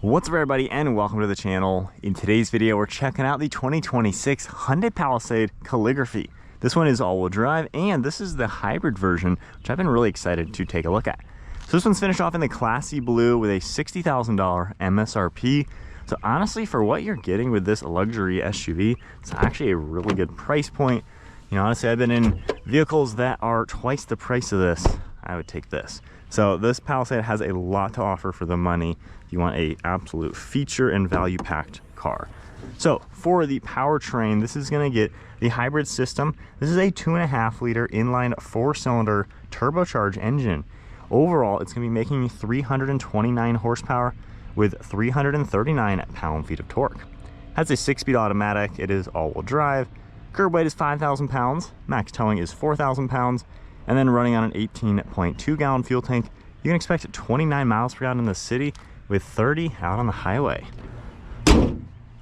What's up everybody and welcome to the channel. In today's video we're checking out the 2026 Hyundai Palisade Calligraphy. This one is all-wheel drive and this is the hybrid version, which I've been really excited to take a look at. So this one's finished off in the classy blue with a $60,000 MSRP. So honestly, for what you're getting with this luxury SUV, it's actually a really good price point. You know, honestly, I've been in vehicles that are twice the price of this. I would take this. So this Palisade has a lot to offer for the money if you want a absolute feature and value packed car. So for the powertrain, this is going to get the hybrid system. This is a 2.5 liter inline 4-cylinder turbocharged engine. Overall, it's going to be making 329 horsepower with 339 pound-feet of torque. Has a 6-speed automatic. It is all-wheel drive. Curb weight is 5,000 pounds. Max towing is 4,000 pounds. And then running on an 18.2 gallon fuel tank, you can expect 29 miles per gallon in the city with 30 out on the highway.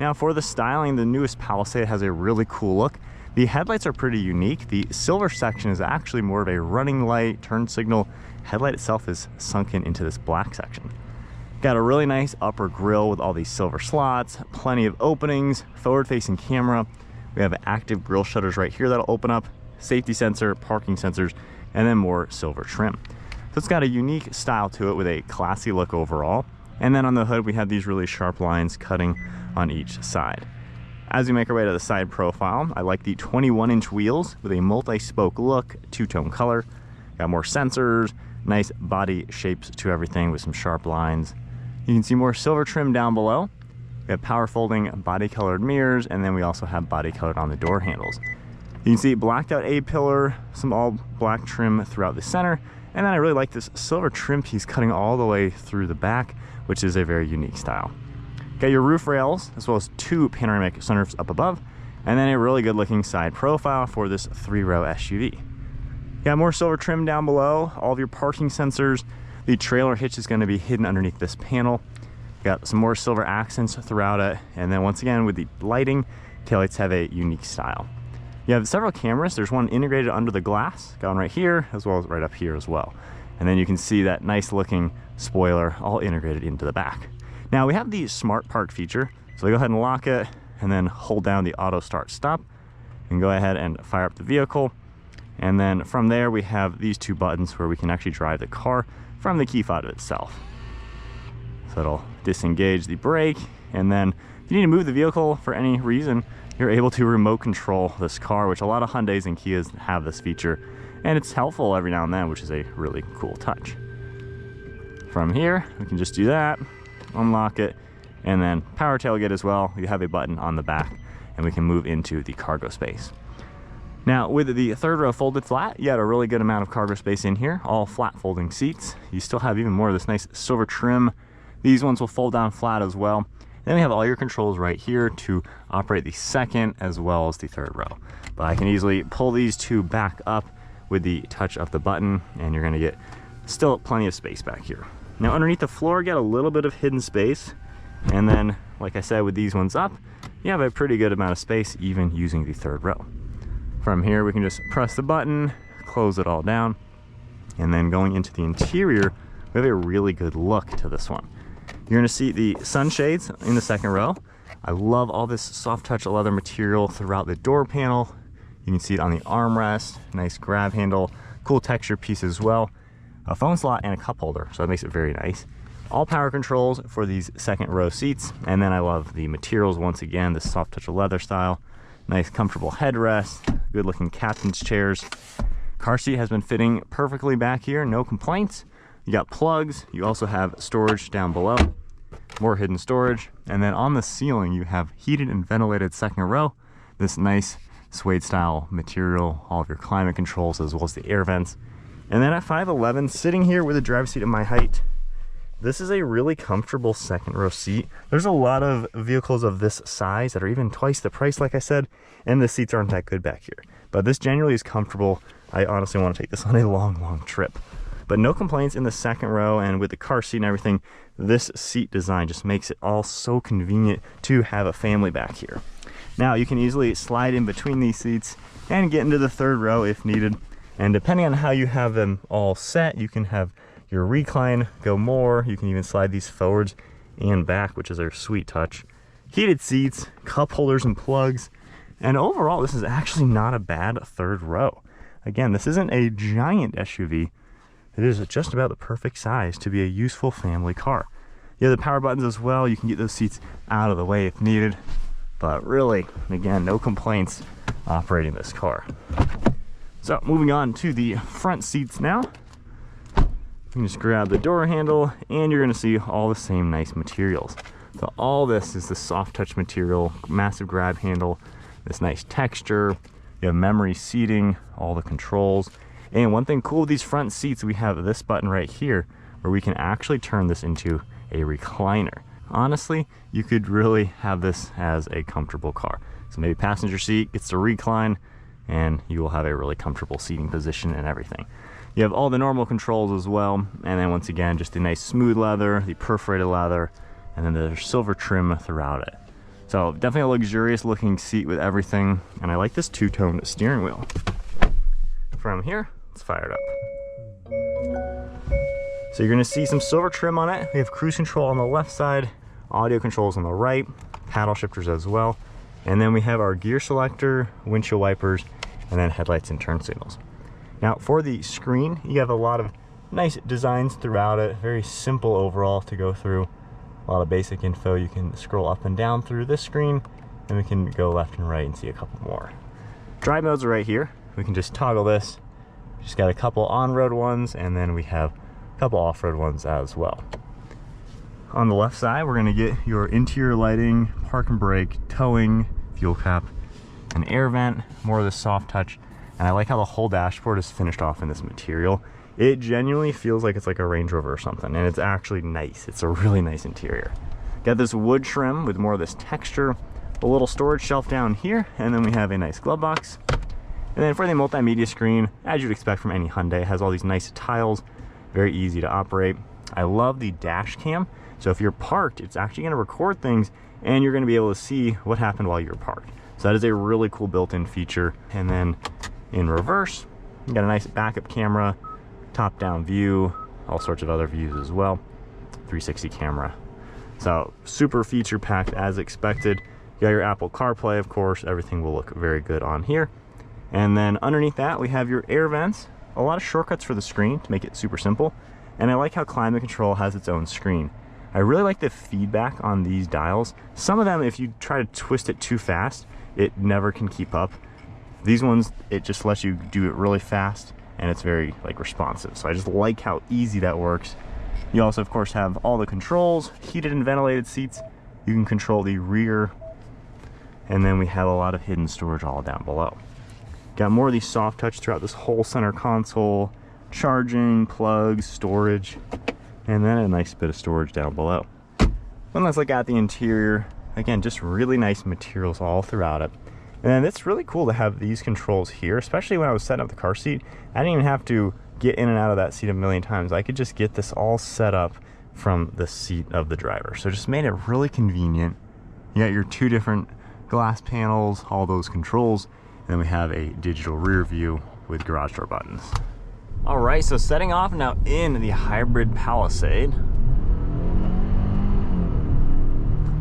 Now for the styling, the newest Palisade has a really cool look. The headlights are pretty unique. The silver section is actually more of a running light, turn signal. Headlight itself is sunken into this black section. Got a really nice upper grille with all these silver slots, plenty of openings, forward-facing camera. We have active grille shutters right here that'll open up, safety sensor, parking sensors, and then more silver trim. So it's got a unique style to it with a classy look overall. And then on the hood, we have these really sharp lines cutting on each side. As we make our way to the side profile, I like the 21-inch wheels with a multi-spoke look, two-tone color. Got more sensors, nice body shapes to everything with some sharp lines. You can see more silver trim down below. We have power folding body colored mirrors, and then we also have body colored on the door handles. You can see blacked out A-pillar, some all black trim throughout the center, and then I really like this silver trim piece cutting all the way through the back, which is a very unique style. Got your roof rails, as well as 2 panoramic sunroofs up above, and then a really good looking side profile for this 3-row SUV. Got more silver trim down below, all of your parking sensors. The trailer hitch is going to be hidden underneath this panel. Got some more silver accents throughout it, and then once again with the lighting, taillights have a unique style. You have several cameras. There's one integrated under the glass, got one right here, as well as right up here as well. And then you can see that nice looking spoiler all integrated into the back. Now we have the smart park feature, so go ahead and lock it and then hold down the auto start stop and go ahead and fire up the vehicle. And then from there we have these 2 buttons where we can actually drive the car from the key fob itself. So it'll disengage the brake, and then if you need to move the vehicle for any reason, you're able to remote control this car, which a lot of Hyundais and Kias have this feature, and it's helpful every now and then, which is a really cool touch. From here, we can just do that, unlock it, and then power tailgate as well. You have a button on the back, and we can move into the cargo space. Now, with the 3rd row folded flat, you had a really good amount of cargo space in here, all flat folding seats. You still have even more of this nice silver trim. These ones will fold down flat as well. Then we have all your controls right here to operate the 2nd as well as the 3rd row. But I can easily pull these 2 back up with the touch of the button, and you're gonna get still plenty of space back here. Now underneath the floor, get a little bit of hidden space. And then, like I said, with these ones up, you have a pretty good amount of space even using the 3rd row. From here, we can just press the button, close it all down. And then going into the interior, we have a really good look to this one. You're going to see the sunshades in the 2nd row. I love all this soft touch leather material throughout the door panel. You can see it on the armrest, nice grab handle, cool texture piece as well. A phone slot and a cup holder, so that makes it very nice. All power controls for these 2nd row seats. And then I love the materials once again, this soft touch leather style. Nice comfortable headrest, good looking captain's chairs. Car seat has been fitting perfectly back here, no complaints. You got plugs, you also have storage down below, more hidden storage, and then on the ceiling you have heated and ventilated 2nd row, this nice suede style material, all of your climate controls as well as the air vents. And then at 5'11", sitting here with a driver's seat at my height, this is a really comfortable 2nd row seat. There's a lot of vehicles of this size that are even twice the price, like I said, and the seats aren't that good back here. But this generally is comfortable. I honestly want to take this on a long trip. But no complaints in the 2nd row, and with the car seat and everything, this seat design just makes it all so convenient to have a family back here. Now you can easily slide in between these seats and get into the 3rd row if needed. And depending on how you have them all set, you can have your recline go more. You can even slide these forwards and back, which is a sweet touch. Heated seats, cup holders and plugs, and overall this is actually not a bad third row. Again, this isn't a giant SUV. It is just about the perfect size to be a useful family car. You have the power buttons as well. You can get those seats out of the way if needed, but really, again, no complaints operating this car. So moving on to the front seats now. You can just grab the door handle and you're gonna see all the same nice materials. So all this is the soft touch material, massive grab handle, this nice texture. You have memory seating, all the controls. And one thing cool with these front seats, we have this button right here where we can actually turn this into a recliner. Honestly, you could really have this as a comfortable car. So maybe passenger seat gets to recline and you will have a really comfortable seating position and everything. You have all the normal controls as well. And then once again, just the nice smooth leather, the perforated leather, and then there's silver trim throughout it. So definitely a luxurious looking seat with everything. And I like this two-tone steering wheel. From here, let's fire it up. So you're gonna see some silver trim on it. We have cruise control on the left side, audio controls on the right, paddle shifters as well. And then we have our gear selector, windshield wipers, and then headlights and turn signals. Now for the screen, you have a lot of nice designs throughout it. Very simple overall to go through. A lot of basic info. You can scroll up and down through this screen, and we can go left and right and see a couple more. Drive modes are right here. We can just toggle this. Just got a couple on-road ones, and then we have a couple off-road ones as well. On the left side, we're gonna get your interior lighting, park and brake, towing, fuel cap, an air vent, more of the soft touch. And I like how the whole dashboard is finished off in this material. It genuinely feels like it's like a Range Rover or something, and it's actually nice. It's a really nice interior. Got this wood trim with more of this texture, a little storage shelf down here, and then we have a nice glove box. And then for the multimedia screen, as you'd expect from any Hyundai, it has all these nice tiles, very easy to operate. I love the dash cam. So if you're parked, it's actually gonna record things and you're gonna be able to see what happened while you're parked. So that is a really cool built-in feature. And then in reverse, you got a nice backup camera, top-down view, all sorts of other views as well, 360 camera. So super feature-packed as expected. You got your Apple CarPlay, of course, everything will look very good on here. And then underneath that, we have your air vents, a lot of shortcuts for the screen to make it super simple. And I like how climate control has its own screen. I really like the feedback on these dials. Some of them, if you try to twist it too fast, it never can keep up. These ones, it just lets you do it really fast and it's very like responsive. So I just like how easy that works. You also, of course, have all the controls, heated and ventilated seats. You can control the rear. And then we have a lot of hidden storage all down below. Got more of these soft touch throughout this whole center console, charging, plugs, storage, and then a nice bit of storage down below. One last look at the interior. Again, just really nice materials all throughout it. And it's really cool to have these controls here, especially when I was setting up the car seat. I didn't even have to get in and out of that seat a million times. I could just get this all set up from the seat of the driver. So it just made it really convenient. You got your two different glass panels, all those controls, and then we have a digital rear view with garage door buttons. All right, so setting off now in the hybrid Palisade.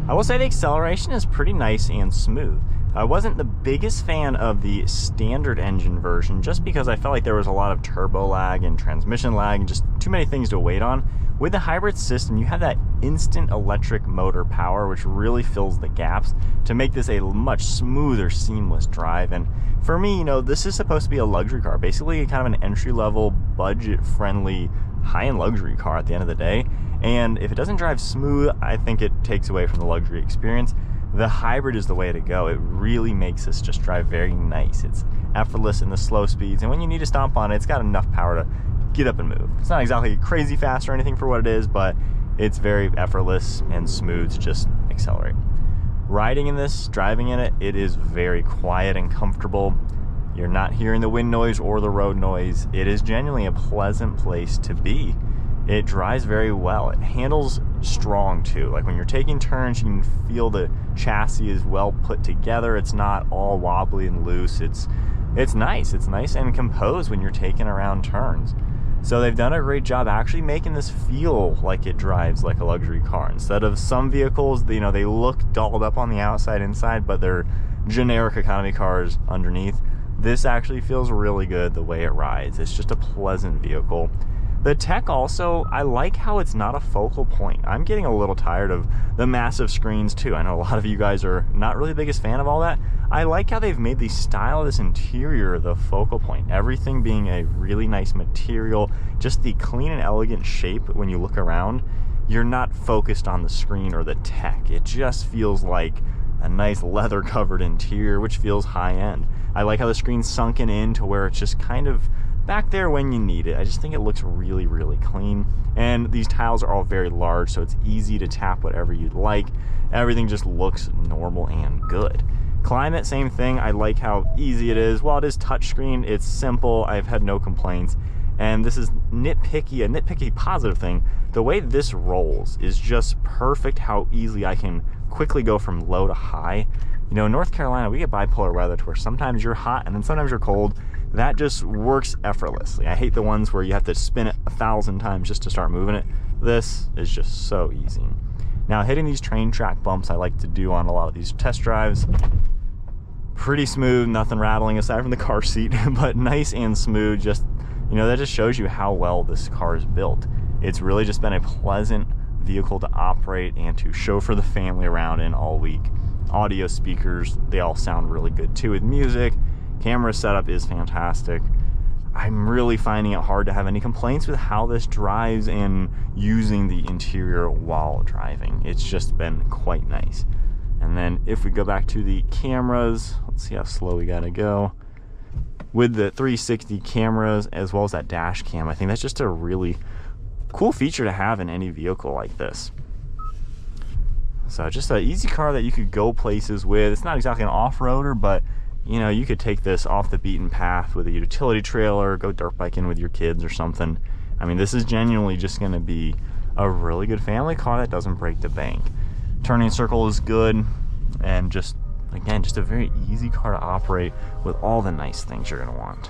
I will say the acceleration is pretty nice and smooth. I wasn't the biggest fan of the standard engine version just because I felt like there was a lot of turbo lag and transmission lag and just too many things to wait on. With the hybrid system, you have that instant electric motor power, which really fills the gaps to make this a much smoother, seamless drive. And for me, you know, this is supposed to be a luxury car, basically kind of an entry-level, budget-friendly, high-end luxury car at the end of the day. And if it doesn't drive smooth, I think it takes away from the luxury experience. The hybrid is the way to go. It really makes this just drive very nice. It's effortless in the slow speeds, and when you need to stomp on it, it's got enough power to get up and move. It's not exactly crazy fast or anything for what it is, but it's very effortless and smooth to just accelerate. Riding in this, driving in it, it is very quiet and comfortable. You're not hearing the wind noise or the road noise. It is genuinely a pleasant place to be. It drives very well. It handles strong too. Like when you're taking turns, you can feel the chassis is well put together. It's not all wobbly and loose. It's nice. It's nice and composed when you're taking around turns. So they've done a great job actually making this feel like it drives like a luxury car. Instead of some vehicles, you know, they look dolled up on the outside, inside, but they're generic economy cars underneath. This actually feels really good the way it rides. It's just a pleasant vehicle. The tech also, I like how it's not a focal point. I'm getting a little tired of the massive screens too. I know a lot of you guys are not really the biggest fan of all that. I like how they've made the style of this interior the focal point. Everything being a really nice material, just the clean and elegant shape when you look around. You're not focused on the screen or the tech. It just feels like a nice leather covered interior, which feels high end. I like how the screen's sunken in to where it's just kind of back there when you need it. I just think it looks really, really clean. And these tiles are all very large, so it's easy to tap whatever you'd like. Everything just looks normal and good. Climate, same thing. I like how easy it is. While it is touchscreen, it's simple. I've had no complaints. And this is a nitpicky positive thing. The way this rolls is just perfect, how easily I can quickly go from low to high. You know, in North Carolina, we get bipolar weather to where sometimes you're hot and then sometimes you're cold. That just works effortlessly. I hate the ones where you have to spin it 1,000 times just to start moving it. This is just so easy. Now, hitting these train track bumps I like to do on a lot of these test drives. Pretty smooth, nothing rattling aside from the car seat, but nice and smooth. Just, you know, that just shows you how well this car is built. It's really just been a pleasant vehicle to operate and to chauffeur the family around in all week. Audio speakers, they all sound really good too with music. Camera setup is fantastic. I'm really finding it hard to have any complaints with how this drives and using the interior while driving. It's just been quite nice. And then if we go back to the cameras, let's see how slow we gotta go. With the 360 cameras as well as that dash cam, I think that's just a really cool feature to have in any vehicle like this. So just an easy car that you could go places with. It's not exactly an off-roader, but you know, you could take this off the beaten path with a utility trailer, go dirt biking with your kids or something. I mean, this is genuinely just going to be a really good family car that doesn't break the bank. Turning circle is good, and just, again, just a very easy car to operate with all the nice things you're going to want.